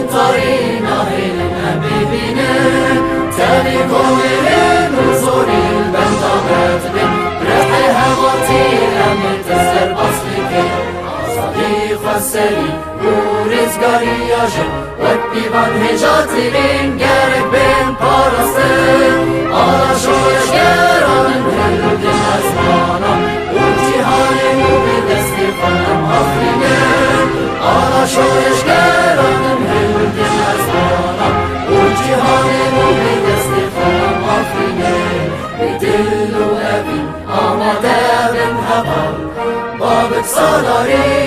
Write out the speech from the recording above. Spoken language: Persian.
طريق نهيل ببینه تبی گویرین و زوری البندامت بین رحی هواتی امت سر بسلی که آزادی خسری و رزگاری آجن وک بیوان هجاتی بین گرک بین پارسته آلا شویش گرانم هلگن از مانم و جیهانی و به دستی خانم آفرینه آلا شویش گرانم هلگن از مانم و جیهانی و به دستی خانم آفرینه بی دل و ابی آماده بین هوا بابک سالاری